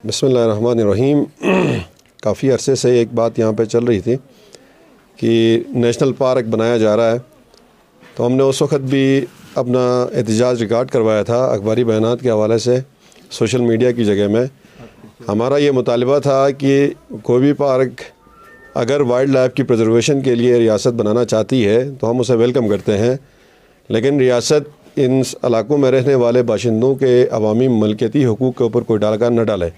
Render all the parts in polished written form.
बिस्मिल्लाहिर्रहमानिर्रहीम। काफ़ी अरसे से एक बात यहाँ पे चल रही थी कि नेशनल पार्क बनाया जा रहा है, तो हमने उस वक्त भी अपना एहतजाज रिकॉर्ड करवाया था अखबारी बयानात के हवाले से सोशल मीडिया की जगह में। हमारा ये मुतालबा था कि कोई भी पार्क अगर वाइल्ड लाइफ की प्रिजर्वेशन के लिए रियासत बनाना चाहती है तो हम उसे वेलकम करते हैं, लेकिन रियासत इन इलाकों में रहने वाले बाशिंदों के अवामी मलकियती हुकूक़ के ऊपर कोई डालका न डाले।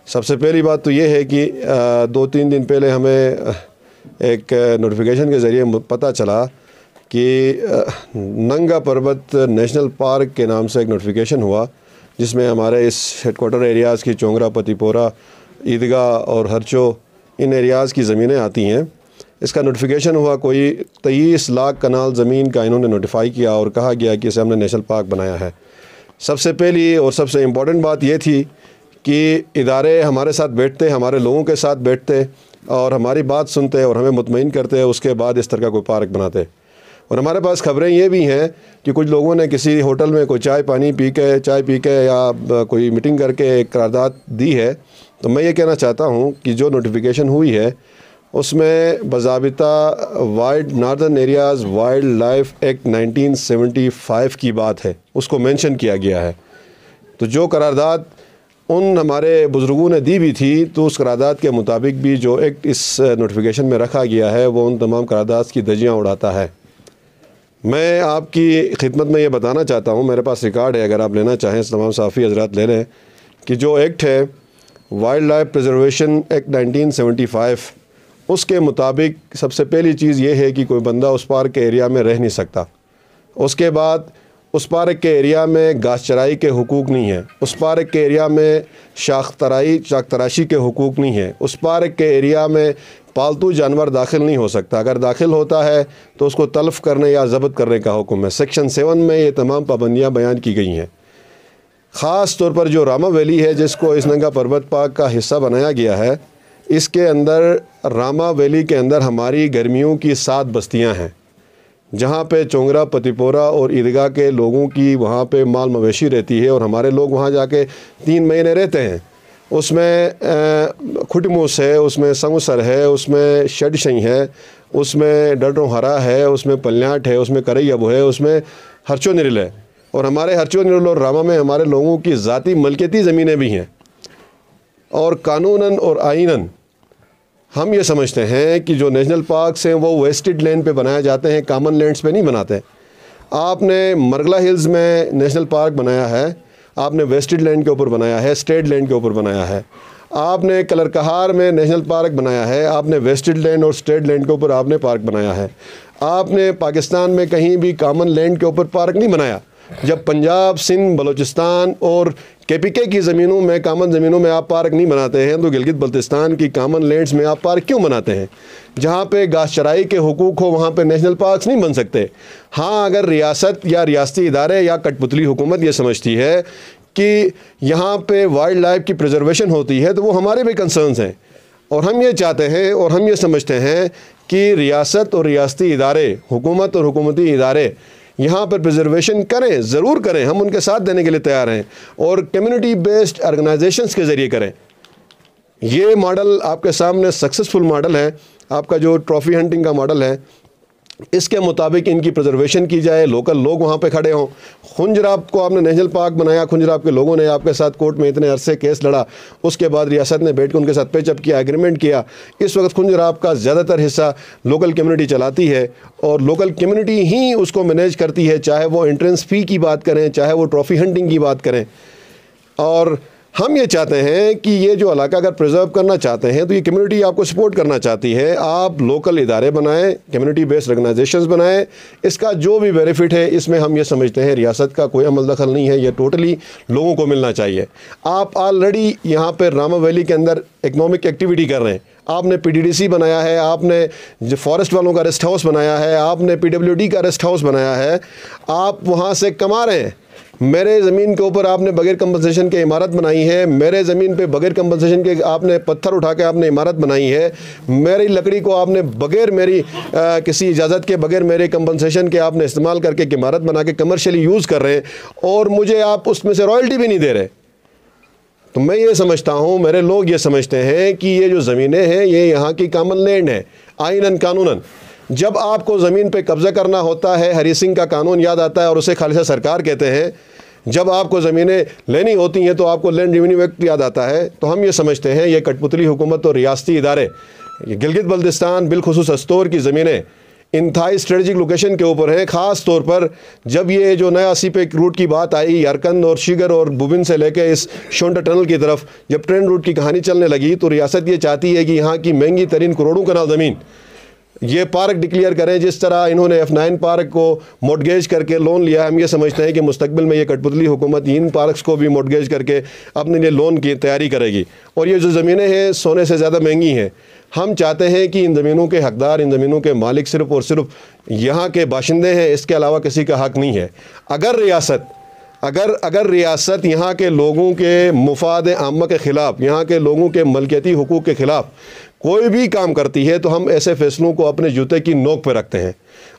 सबसे पहली बात तो ये है कि 2-3 दिन पहले हमें एक नोटिफिकेशन के ज़रिए पता चला कि नंगा पर्वत नेशनल पार्क के नाम से एक नोटिफिकेशन हुआ, जिसमें हमारे इस हेडकोार्टर एरियाज़ की चोंगरा, पतिपोरा, ईदगाह और हरचो इन एरियाज़ की ज़मीनें आती हैं। इसका नोटिफिकेशन हुआ, कोई 23 लाख कनाल ज़मीन का इन्होंने नोटिफाई किया और कहा गया कि इसे हमने नेशनल पार्क बनाया है। सबसे पहली और सबसे इम्पॉर्टेंट बात ये थी कि इदारे हमारे साथ बैठते, हमारे लोगों के साथ बैठते और हमारी बात सुनते और हमें मुतमईन करते, उसके बाद इस तरह का कोई पार्क बनाते। और हमारे पास ख़बरें ये भी हैं कि कुछ लोगों ने किसी होटल में कोई चाय पी के या कोई मीटिंग करके एक करारदाद दी है। तो मैं ये कहना चाहता हूँ कि जो नोटिफिकेशन हुई है उसमें बज़ाबिता wild northern areas wildlife act 1975 की बात है, उसको मेंशन किया गया है। तो जो करारदाद उन हमारे बुज़ुर्गों ने दी भी थी, तो उस करारदाद के मुताबिक भी जो एक्ट इस नोटिफिकेशन में रखा गया है वो उन तमाम करारदाद की धज्जियाँ उड़ाता है। मैं आपकी खिदमत में ये बताना चाहता हूँ, मेरे पास रिकॉर्ड है, अगर आप लेना चाहें तमाम साफ़ी हज़रात ले लें, कि जो एक्ट है वाइल्ड लाइफ प्रिजर्वेशन एक्ट 1975, उसके मुताबिक सबसे पहली चीज़ ये है कि कोई बंदा उस पार्क के एरिया में रह नहीं सकता। उसके बाद उस पार्क के एरिया में घास चराई के हुकूक नहीं है, उस पार्क के एरिया में शाख तराशी के हुकूक नहीं है, उस पार्क के एरिया में पालतू जानवर दाखिल नहीं हो सकता। अगर दाखिल होता है तो उसको तल्फ़ करने या ज़ब्त करने का हुक्म है। सेक्शन 7 में ये तमाम पाबंदियाँ बयान की गई हैं। ख़ास तौर पर जो रामा वैली है, जिसको इस नंगा पर्वत पार्क का हिस्सा बनाया गया है, इसके अंदर रामा वैली के अंदर हमारी गर्मियों की 7 बस्तियां हैं, जहां पे चोंगरा, पतिपोरा और ईदगाह के लोगों की वहां पे माल मवेशी रहती है और हमारे लोग वहां जाके 3 महीने रहते हैं। उसमें खुटमूस है, उसमें संगसर है, उसमें शडशई है, उसमें डटो हरा है, उसमें पल्याट है, उसमें करैयब है, उसमें हरचो निरल है। और हमारे हरचो निरल और रामा में हमारे लोगों की ज़ाती मलकियती ज़मीनें भी हैं। और कानूनन और आइनन हम ये समझते हैं कि जो नेशनल पार्क्स हैं वो वेस्टेड लैंड पे बनाए जाते हैं, कॉमन लैंड्स पे नहीं बनाते। आपने मरगला हिल्स में नेशनल पार्क बनाया है, आपने वेस्टेड लैंड के ऊपर बनाया है, स्टेट लैंड के ऊपर बनाया है। आपने कलरकहार में नेशनल पार्क बनाया है, आपने वेस्टेड लैंड और स्टेट लैंड के ऊपर आपने पार्क बनाया है। आपने पाकिस्तान में कहीं भी कॉमन लैंड के ऊपर पार्क नहीं बनाया। जब पंजाब, सिंध, बलूचिस्तान और KPK की ज़मीनों में, कॉमन ज़मीनों में आप पार्क नहीं बनाते हैं, तो गिलगित बल्तिस्तान की कॉमन लैंड्स में आप पार्क क्यों बनाते हैं? जहाँ पे घास चराई के हुकूक हो वहाँ पे नेशनल पार्क्स नहीं बन सकते। हाँ, अगर रियासत या रियासती इदारे या कठपुतली हुकूमत ये समझती है कि यहाँ पे वाइल्ड लाइफ की प्रिजर्वेशन होती है, तो वो हमारे भी कंसर्न्स हैं। और हम ये चाहते हैं और हम ये समझते हैं कि रियासत और रियासती इदारे, हुकूमत और हुकूमती इदारे यहाँ पर प्रिजर्वेशन करें, ज़रूर करें, हम उनके साथ देने के लिए तैयार हैं, और कम्युनिटी बेस्ड ऑर्गेनाइजेशंस के ज़रिए करें। ये मॉडल आपके सामने सक्सेसफुल मॉडल है, आपका जो ट्रॉफ़ी हंटिंग का मॉडल है, इसके मुताबिक इनकी प्रिजर्वेशन की जाए, लोकल लोग वहाँ पे खड़े हों। खुंजराब को आपने नेशनल पार्क बनाया, खुंजराब के लोगों ने आपके साथ कोर्ट में इतने अरसे केस लड़ा, उसके बाद रियासत ने बैठ कर उनके साथ पेचअप किया, एग्रीमेंट किया। इस वक्त खुंजराब का ज़्यादातर हिस्सा लोकल कम्युनिटी चलाती है और लोकल कम्युनिटी ही उसको मैनेज करती है, चाहे वो एंट्रेंस फ़ी की बात करें, चाहे वो ट्रॉफ़ी हंटिंग की बात करें। और हम ये चाहते हैं कि ये जो इलाका अगर प्रिजर्व करना चाहते हैं तो ये कम्युनिटी आपको सपोर्ट करना चाहती है। आप लोकल इदारे बनाएं, कम्युनिटी बेस्ड ऑर्गेनाइजेशंस बनाएं। इसका जो भी बेनिफिट है, इसमें हम ये समझते हैं रियासत का कोई अमल दखल नहीं है, ये टोटली लोगों को मिलना चाहिए। आप ऑलरेडी यहाँ पर रामा वैली के अंदर इकनॉमिक एक्टिविटी कर रहे हैं। आपने PDDC बनाया है, आपने जो फॉरेस्ट वालों का रेस्ट हाउस बनाया है, आपने PWD का रेस्ट हाउस बनाया है, आप वहाँ से कमा रहे हैं। मेरे ज़मीन के ऊपर आपने बगैर कंपनसेशन के इमारत बनाई है, मेरे ज़मीन पे बगैर कंपनसेशन के आपने पत्थर उठा के आपने इमारत बनाई है, मेरी लकड़ी को आपने बगैर मेरी किसी इजाज़त के, बगैर मेरे कंपनसेशन के आपने इस्तेमाल करके एक इमारत बना के कमर्शियली यूज़ कर रहे हैं, और मुझे आप उसमें से रॉयल्टी भी नहीं दे रहे। तो मैं ये समझता हूँ, मेरे लोग ये समझते हैं कि ये जो ज़मीनें हैं ये यहाँ की कॉमन लैंड है, आइनन कानूनन। जब आपको ज़मीन पे कब्ज़ा करना होता है, हरी सिंह का कानून याद आता है और उसे खालिसा सरकार कहते हैं। जब आपको ज़मीनें लेनी होती हैं तो आपको लैंड रेवेन्यू एक्ट याद आता है। तो हम ये समझते हैं ये कठपुतली हुकूमत और रियासती इदारे, गिलगित बल्तिस्तान बिलखुसूस अस्तोर की ज़मीनें इंतहाई स्ट्रेटजिक लोकेशन के ऊपर है। ख़ास तौर पर जब ये जो नया सीपेक रूट की बात आई, यारकंद और शिगर और बुबिन से लेकर इस शोंडा टनल की तरफ जब ट्रेन रूट की कहानी चलने लगी, तो रियासत ये चाहती है कि यहाँ की महंगी तरीन करोड़ों कनाल ज़मीन ये पार्क डिक्लेयर करें। जिस तरह इन्होंने F9 पार्क को मोर्टगेज करके लोन लिया, हम ये समझते हैं कि मुस्तकबिल में ये कठपुतली हुकूमत इन पार्क्स को भी मोर्टगेज करके अपने लिए लोन की तैयारी करेगी। और ये जो ज़मीनें हैं सोने से ज़्यादा महंगी हैं। हम चाहते हैं कि इन ज़मीनों के हकदार, इन ज़मीनों के मालिक सिर्फ़ और सिर्फ यहाँ के बाशिंदे हैं, इसके अलावा किसी का हक़ नहीं है। अगर रियासत यहाँ के लोगों के मुफाद आम्मा के ख़िलाफ़, यहाँ के लोगों के मलकियती हुकूक़ के ख़िलाफ़ कोई भी काम करती है तो हम ऐसे फ़ैसलों को अपने जूते की नोक पर रखते हैं।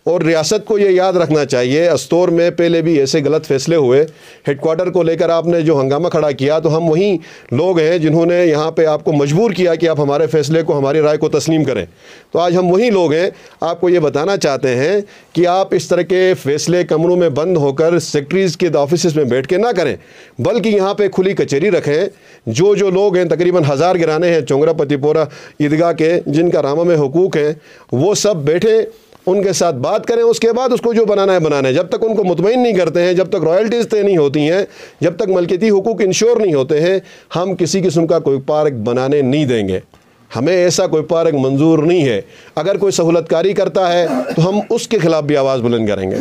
और रियासत को ये याद रखना चाहिए, अस्तोर में पहले भी ऐसे गलत फ़ैसले हुए। हेडक्वार्टर को लेकर आपने जो हंगामा खड़ा किया, तो हम वही लोग हैं जिन्होंने यहाँ पे आपको मजबूर किया कि आप हमारे फ़ैसले को, हमारी राय को तस्लीम करें। तो आज हम वही लोग हैं, आपको ये बताना चाहते हैं कि आप इस तरह के फ़ैसले कमरों में बंद होकर सेक्रेटरीज़ के ऑफिस में बैठ के ना करें, बल्कि यहाँ पर खुली कचहरी रखें। जो लोग हैं, तकरीबन 1000 घराने हैं चोंगरा पतिपोरा ईदगाह के, जिनका रामा में हुकूक हैं, वो सब बैठे उनके साथ बात करें। उसके बाद उसको जो बनाना है। जब तक उनको मुतमईन नहीं करते हैं, जब तक रॉयल्टीज़ तय नहीं होती हैं, जब तक मलकियती हुकूक इंश्योर नहीं होते हैं, हम किसी किस्म का कोई पार्क बनाने नहीं देंगे। हमें ऐसा कोई पार्क मंजूर नहीं है। अगर कोई सहूलतकारी करता है तो हम उसके ख़िलाफ़ भी आवाज़ बुलंद करेंगे।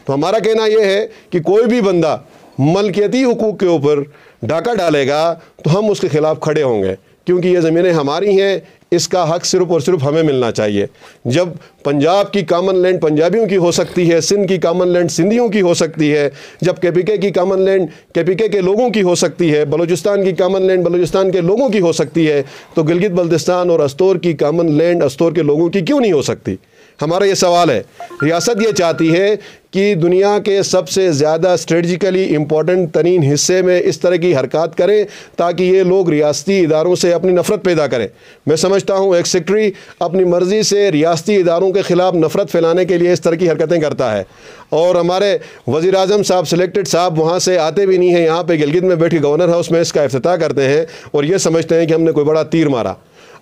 तो हमारा कहना यह है कि कोई भी बंदा मलकियती हुकूक के ऊपर डाका डालेगा तो हम उसके ख़िलाफ़ खड़े होंगे, क्योंकि ये ज़मीनें हमारी हैं, इसका हक़ सिर्फ़ और सिर्फ हमें मिलना चाहिए। जब पंजाब की कॉमन लैंड पंजाबियों की हो सकती है, सिंध की कॉमन लैंड सिंधियों की हो सकती है, जब KPK की कॉमन लैंड KPK के लोगों की हो सकती है, बलूचिस्तान की कॉमन लैंड बलूचिस्तान के लोगों की हो सकती है, तो गिलगित बल्तिस्तान और अस्तोर की कॉमन लैंड अस्तोर के लोगों की क्यों नहीं हो सकती? हमारा ये सवाल है। रियासत ये चाहती है कि दुनिया के सबसे ज़्यादा स्ट्रेटजिकली इम्पॉर्टेंट तरीन हिस्से में इस तरह की हरकत करें ताकि ये लोग रियासती इदारों से अपनी नफ़रत पैदा करें। मैं समझता हूँ एक सेक्रेटरी अपनी मर्ज़ी से रियासती इदारों के ख़िलाफ़ नफ़रत फैलाने के लिए इस तरह की हरकतें करता है। और हमारे वज़ीर आज़म साहब सिलेक्टेड साहब वहाँ से आते भी नहीं हैं, यहाँ पर गिलगित में बैठी गवर्नर हाउस में इसका इफ्तिताह करते हैं और ये समझते हैं कि हमने कोई बड़ा तीर मारा।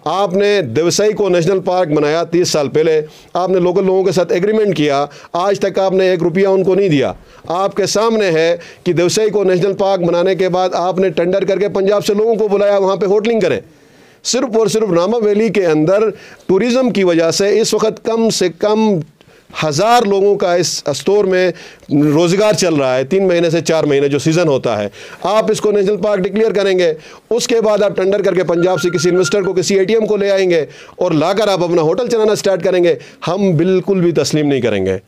आपने देवसई को नेशनल पार्क बनाया 30 साल पहले, आपने लोकल लोगों के साथ एग्रीमेंट किया, आज तक आपने 1 रुपया उनको नहीं दिया। आपके सामने है कि देवसई को नेशनल पार्क बनाने के बाद आपने टेंडर करके पंजाब से लोगों को बुलाया वहाँ पे होटलिंग करें। सिर्फ और सिर्फ रामा वैली के अंदर टूरिज़म की वजह से इस वक्त कम से कम 1000 लोगों का इस अस्तोर में रोज़गार चल रहा है। 3 महीने से 4 महीने जो सीज़न होता है, आप इसको नेशनल पार्क डिक्लेयर करेंगे, उसके बाद आप टेंडर करके पंजाब से किसी इन्वेस्टर को, किसी ATM को ले आएंगे और लाकर आप अपना होटल चलाना स्टार्ट करेंगे। हम बिल्कुल भी तस्लीम नहीं करेंगे।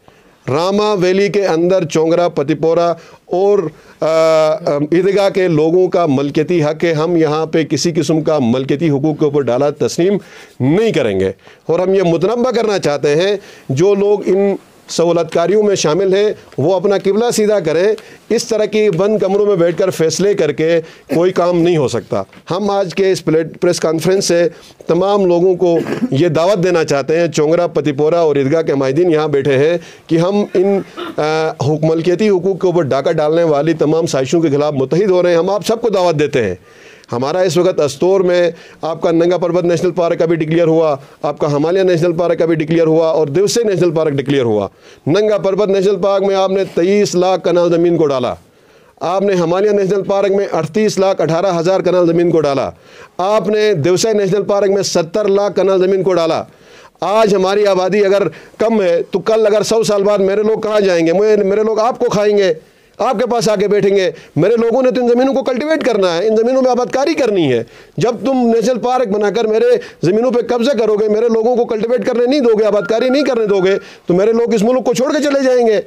रामा वैली के अंदर चोंगरा पतिपोरा और ईदगाह के लोगों का मलकियती हक़ है। हम यहाँ पे किसी किस्म का मलकियती हुकूक के ऊपर डाला तस्लीम नहीं करेंगे। और हम ये मुतनब्बा करना चाहते हैं, जो लोग इन सहूलतकारियों में शामिल हैं वो अपना किबला सीधा करें। इस तरह की बंद कमरों में बैठकर फ़ैसले करके कोई काम नहीं हो सकता। हम आज के इस प्रेस कॉन्फ्रेंस से तमाम लोगों को ये दावत देना चाहते हैं, चोंगरा पतिपोरा और ईदगाह के माहिदीन यहाँ बैठे हैं, कि हम इन मलकियती हुकूक के ऊपर डाका डालने वाली तमाम साजिशों के ख़िलाफ़ मुत्तहिद हो रहे हैं। हम आप सबको दावत देते हैं। हमारा इस वक्त अस्तोर में आपका नंगा पर्वत नेशनल पार्क का भी डिक्लेयर हुआ, आपका हिमालय नेशनल पार्क का भी डिक्लेयर हुआ और देवसई नेशनल पार्क डिक्लेयर हुआ। नंगा पर्वत नेशनल पार्क में आपने 23 लाख कनाल ज़मीन को डाला, आपने हिमालय नेशनल पार्क में 38,18,000 कनाल ज़मीन को डाला, आपने देवसई नेशनल पार्क में 70 लाख कनाल ज़मीन को डाला। आज हमारी आबादी अगर कम है तो कल अगर 100 साल बाद मेरे लोग कहाँ जाएंगे? मेरे लोग आपको खाएंगे, आपके पास आके बैठेंगे। मेरे लोगों ने तो इन ज़मीनों को कल्टीवेट करना है, इन ज़मीनों में आबादकारी करनी है। जब तुम नेशनल पार्क बनाकर मेरे ज़मीनों पे कब्जा करोगे, मेरे लोगों को कल्टीवेट करने नहीं दोगे, आबादकारी नहीं करने दोगे, तो मेरे लोग इस मुल्क को छोड़ के चले जाएंगे।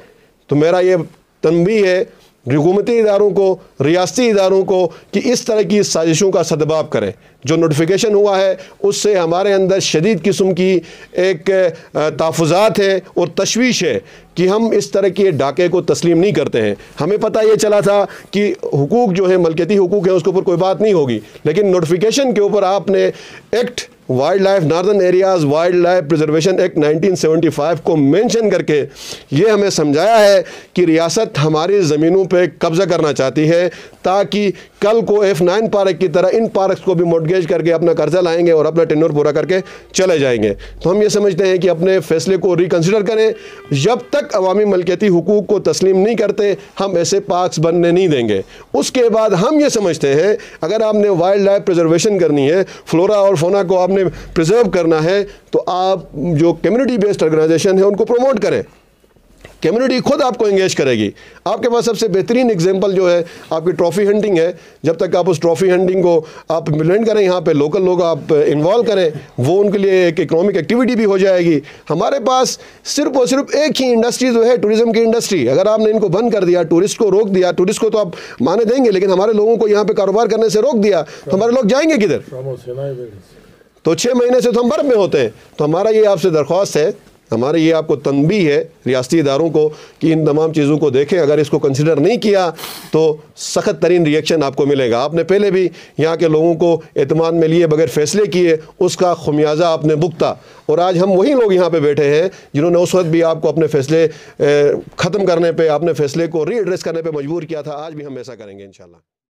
तो मेरा ये तंबीह है हुकूमती इदारों को, रियासती इदारों को कि इस तरह की साजिशों का सदबाब करें। जो नोटिफिकेशन हुआ है उससे हमारे अंदर शदीद किस्म की एक तहफ़्फ़ुज़ात है और तशवीश है कि हम इस तरह के डाके को तस्लीम नहीं करते हैं। हमें पता ये चला था कि हुकूक जो है, मलकियती हुकूक है, उसके ऊपर कोई बात नहीं होगी, लेकिन नोटिफिकेशन के ऊपर आपने act wild life northern areas wild life preservation act 1975 को मेंशन करके ये हमें समझाया है कि रियासत हमारी ज़मीनों पे कब्ज़ा करना चाहती है, ताकि कल को F9 पार्क की तरह इन पार्क्स को भी मॉर्टगेज करके अपना कर्जा लाएंगे और अपना टेन्योर पूरा करके चले जाएंगे। तो हम ये समझते हैं कि अपने फ़ैसले को रिकन्सिडर करें। जब तक अवामी मलकियती हुकूक को तस्लीम नहीं करते हम ऐसे पार्क्स बनने नहीं देंगे। उसके बाद हम ये समझते हैं अगर आपने वाइल्ड लाइफ प्रिजर्वेशन करनी है, फ्लोरा और फौना को आपने प्रिजर्व करना है, तो आप जो कम्युनिटी बेस्ड ऑर्गेनाइजेशन है उनको प्रमोट करें। कम्युनिटी खुद आपको एंगेज करेगी। आपके पास सबसे बेहतरीन एग्जांपल जो है आपकी ट्रॉफ़ी हंटिंग है। जब तक आप उस ट्रॉफ़ी हंटिंग को आप इम्प्लीमेंट करें, यहाँ पे लोकल लोग आप इन्वॉल्व करें, वो उनके लिए एक इकोनॉमिक एक्टिविटी भी हो जाएगी। हमारे पास सिर्फ और सिर्फ एक ही इंडस्ट्री जो है टूरिज़्म की इंडस्ट्री। अगर आपने इनको बंद कर दिया, टूरिस्ट को रोक दिया, टूरिस्ट को तो आप माने देंगे, लेकिन हमारे लोगों को यहाँ पर कारोबार करने से रोक दिया तो हमारे लोग जाएंगे किधर? तो 6 महीने से तो हम बर्फ़ में होते हैं। तो हमारा ये आपसे दरख्वास्त है, हमारे ये आपको तनबीह है रियासती इदारों को कि इन तमाम चीज़ों को देखें। अगर इसको कंसिडर नहीं किया तो सख्त तरीन रिएक्शन आपको मिलेगा। आपने पहले भी यहाँ के लोगों को एतमाद में लिए बगैर फ़ैसले किए, उसका खुमियाजा आपने भुगता, और आज हम वही लोग यहाँ पे बैठे हैं जिन्होंने उस वक्त भी आपको अपने फ़ैसले ख़त्म करने पे, अपने फ़ैसले को रीएड्रेस करने पे मजबूर किया था। आज भी हम ऐसा करेंगे इंशाल्लाह।